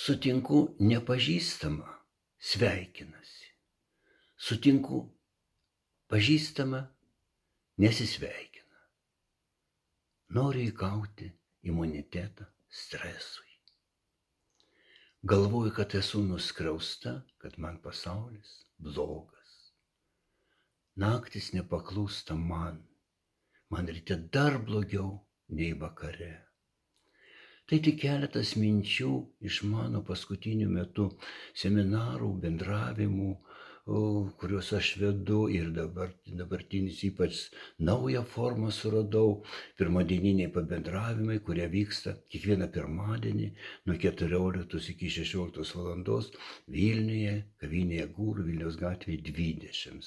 Sutinku nepažįstamą, sveikinasi. Sutinku pažįstamą, nesisveikina. Noriu įgauti imunitetą stresui. Galvoju, kad esu nuskriausta, kad man pasaulis blogas. Naktis nepaklūsta man ryte dar blogiau nei vakare. Tai tik keletas minčių iš mano paskutinių metų seminarų, bendravimų, kuriuos aš vedu ir dabartinis ypač naują formą suradau, pirmadieniniai pabendravimai, kurie vyksta kiekvieną pirmadienį nuo 14 iki 16 valandos Vilniuje, kavinėje Gūrų, Vilniaus gatvėje 20.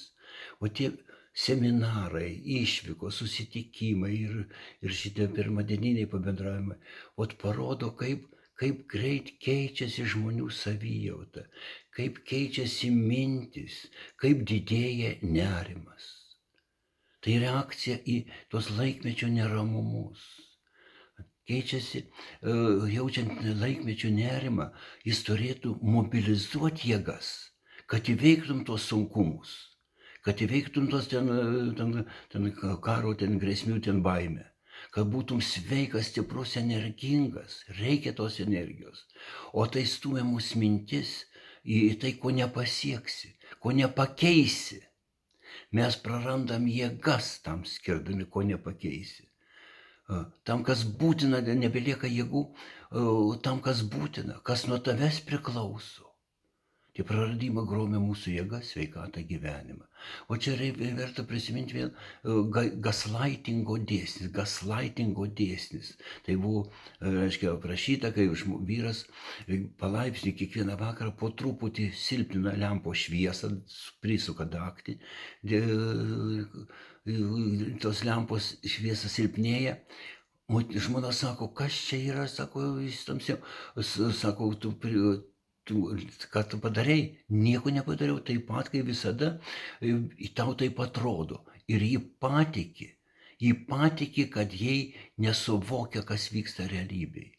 O tie seminarai, išvykos, susitikimai ir šitie pirmadieniniai pabendravimai, parodo, kaip greit keičiasi žmonių savijauta, kaip keičiasi mintis, kaip didėja nerimas. Tai reakcija į tos laikmečio neramumus. Keičiasi, jaučiant laikmečio nerimą, jis turėtų mobilizuoti jėgas, kad įveiktum tos sunkumus, kad įveiktum tos ten karo, ten grėsmių, ten baimę. Kad būtum sveikas, stiprus, energingas, reikia tos energijos. O tai stumia mūsų mintis į tai, ko nepasieksi, ko nepakeisi. Mes prarandam jėgas tam skirdami, ko nepakeisi. Tam, kas būtina, nebelieka jėgų, tam, kas būtina, kas nuo tavęs priklauso. Tie praradimai gromia mūsų jėgas, sveikatą, gyvenimą. O čia verta prisiminti vėl gaslightingo dėsnis. Tai buvo, reiškia, aprašyta, kai vyras palaipsniui kiekvieną vakarą po truputį silpnina lempo šviesą, prisuka dagtį, tos lempos šviesa silpnėja. Žmona sako, kas čia yra, sako, jis tamsiau, sako, ką tu padarei? Nieko nepadariau, taip pat, kaip visada, tau taip atrodo. Ir jį patiki, kad jai nesuvokia, kas vyksta realybėje.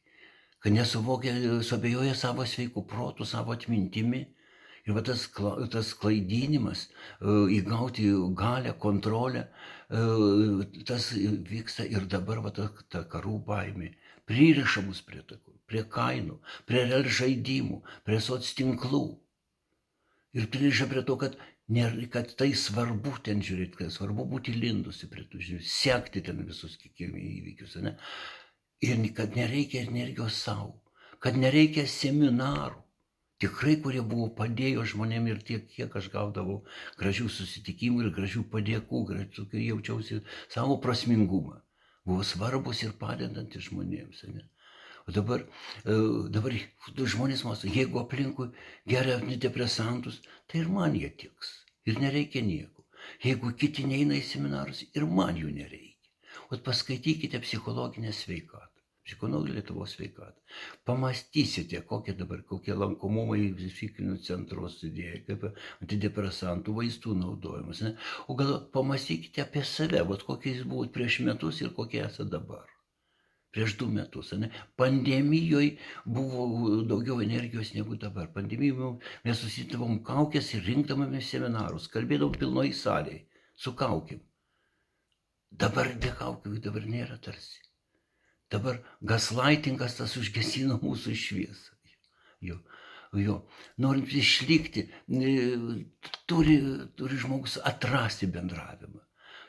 Kad nesuvokia, suabejoja savo sveiku protu, savo atmintimi. Ir tas klaidinimas, įgauti galią, kontrolę, tas vyksta ir dabar ta karų baimė. Pririša mus prie kainų, prie real žaidimų, prie soctinklų. Ir pririša prie to, kad tai svarbu ten žiūrėti, kad svarbu būti lindusi prie tų žiūrėti, sekti ten visus įvykius. Ne? Ir kad nereikia energijos savo, kad nereikia seminarų. Tikrai, kurie buvo padėjo žmonėm ir tiek, kiek aš gaudavau gražių susitikimų ir gražių padėkų, kai jaučiausi savo prasmingumą. Buvo svarbus ir padedantis žmonėms. Ne? O dabar žmonės mąsto, jeigu aplinkui geria antidepresantus, tai ir man jie tiks. Ir nereikia nieko. Jeigu kiti neina į seminarus, ir man jų nereikia. O paskaitykite psichologinę sveikatą. Psichologinė Lietuvos sveikata. Pamastysite, kokie lankomumai psichinių centrų sudėję, kaip antidepresantų, vaistų naudojimas. Ne? O gal pamastykite apie save, kokie jūs buvot prieš metus ir kokie esate dabar. Prieš 2 metus. Ne? Pandemijoje buvo daugiau energijos negu dabar. Pandemijoje mes susitavom kaukės ir rinkdavomės seminarus, kalbėdavom pilnoj salėje, su kaukėm. Dabar be kaukių, dabar nėra tarsi. Dabar gaslightingas tas užgesino mūsų šviesą. Norint išlikti, turi žmogus atrasti bendravimą.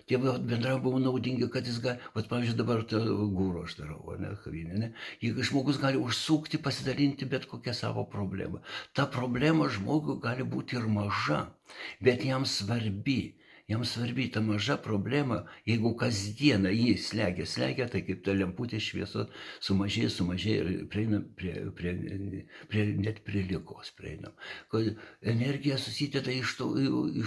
Tie bendravimai buvo naudingi, kad jis gali, pavyzdžiui, dabar Gūrų aš darau, kavinę, ne? Jeigu žmogus gali užsukti, pasidalinti bet kokią savo problemą. Ta problema žmogui gali būti ir maža, bet jam svarbi ta maža problema, jeigu kasdieną jį slegia, tai kaip ta lemputė šviesa sumažėja ir prieinam net prie ligos prieinam. Energija susideda iš to ir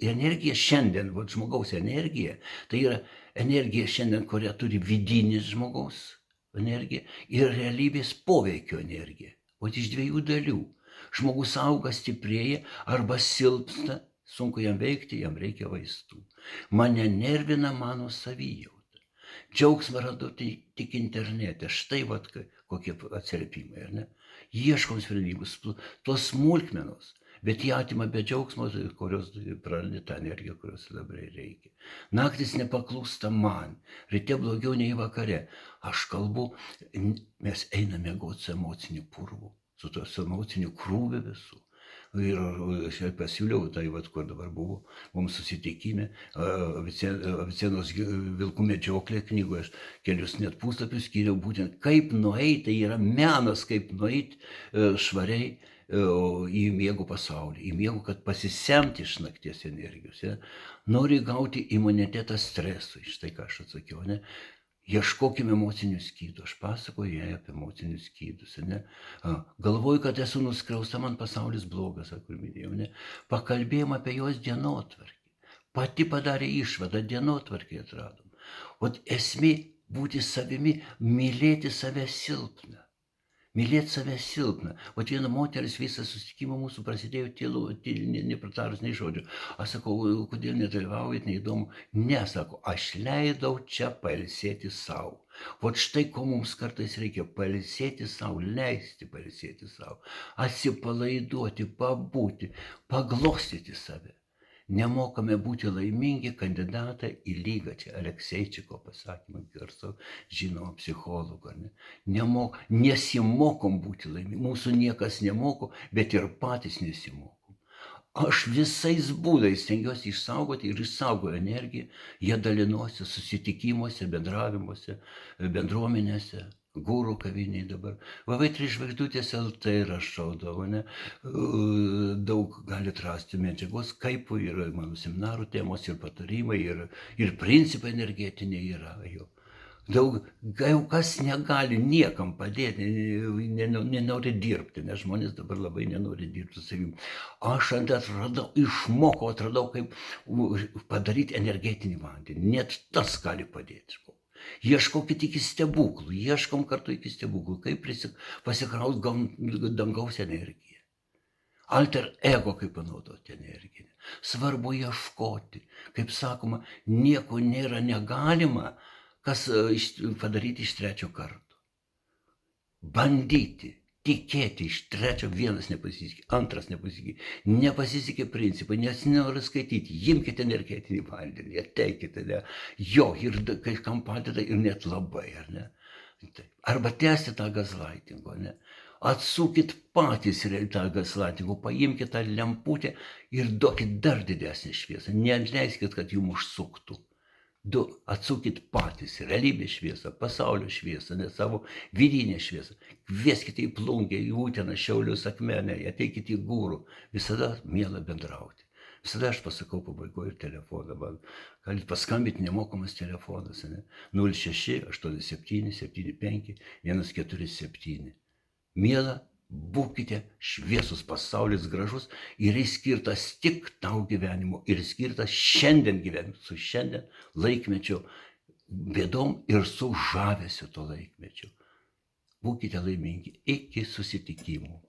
energija šiandien, žmogaus energija, tai yra energija šiandien, kurią turi vidinis žmogaus energija ir realybės poveikio energija. O iš 2 dalių. Žmogus auga, stiprėja arba silpsta. Sunku jam veikti, jam reikia vaistų. Mane nervina mano savijauta. Džiaugsmą randu tik internete. Štai vat kokie atsiliepimai, ar ne? Ieškom sprendimus, tos smulkmenos, bet jie atima be džiaugsmo, kurios prarandi tą energiją, kurios labai reikia. Naktis nepaklūsta man, ryte blogiau nei vakare. Aš kalbu, mes einame miegoti su emociniu purvu, su tos emociniu krūviu visų. Ir aš pasiūliau, tai vat, kur dabar buvo, mums susitikime, Avicienos vilkų medžioklė knygoje, aš kelius net puslapius skyriau būtent, kaip nueiti, tai yra menas, kaip nueiti švariai į miego pasaulį, į miego, kad pasisemti iš nakties energijos. Ja? Nori gauti imunitetą stresui, štai ką aš atsakiau, ne? Ieškokime emocinių skydų. Aš pasakoju jai apie emocinius skydus. Ne? Galvoju, kad esu nuskriausta, man pasaulis blogas, kur minėjau. Ne? Pakalbėjom apie jos dienotvarkį. Pati padarė išvadą, dienotvarkį atradom. O esmė būti savimi, mylėti save silpną. Mylėti save silpną. O viena moteris visą susitikimą mūsų prasidėjo tylu, nepratarus nei žodžio. Aš sakau, kodėl nedalyvaujat, neįdomu. Ne, sako, aš leidau čia pailsėti savo. O štai ko mums kartais reikia pailsėti savo, leisti pailsėti savo, atsipalaiduoti, pabūti, paglostyti save. Nemokame būti laimingi kandidatą į lygą. Čia Alekseičiko pasakymą, garso žinoma psichologo. Nesimokom būti laimingi. Mūsų niekas nemoko, bet ir patys nesimokom. Aš visais būdais stengiuosi išsaugoti ir išsaugoju energiją. Jie dalinosi susitikimuose, bendravimuose, bendruomenėse. Gūrų kaviniai dabar. VV3 žvaigždutės LT rašau, ne? Daug galit rasti medžiagos, kaip yra mano seminarų temos ir patarimai, ir principai energetiniai yra jo. Daug, kas negali niekam padėti, nenori dirbti, nes žmonės dabar labai nenori dirbti su savim. Aš atradau, kaip padaryti energetinį vandenį. Net tas gali padėti. Ieškokit iki stebuklų, ieškom kartu iki stebuklų, kaip pasikraut dangaus energiją. Alter ego, kaip panaudoti energiją. Svarbu ieškoti, kaip sakoma, nieko nėra negalima, kas padaryti iš trečio karto. Bandyti, tikėti iš trečio, vienas nepasisekė, antras nepasisekė. Nepasisekė principai, nes nenori skaityti, imkite energetinį vandenį, ateikite, ne? Jo, ir kažkam padeda ir net labai, ar ne? Arba tęsti tą gazlaitingo, ne? Atsukit patys tą gazlaitingo, paimkite tą lemputę ir duokit dar didesnį šviesą, neatleiskit, kad jums užsuktų. Atsukit patys realybės šviesą, pasaulio šviesą, ne savo vidinę šviesą. Kvieskite į Plungę, į Uteną, Šiaulius, Akmenę, ateikite į Gūrų. Visada miela bendrauti. Visada aš pasakau pabaigoje ir telefoną. Man galit paskambinti, nemokamas telefonas. 06 87 75 147. Miela, būkite šviesus, pasaulis gražus ir jis skirtas tik tau gyvenimo ir skirtas šiandien gyvenimui, su šiandien laikmečio bėdom ir su žavesiu to laikmečio. Būkite laimingi. Iki susitikimų.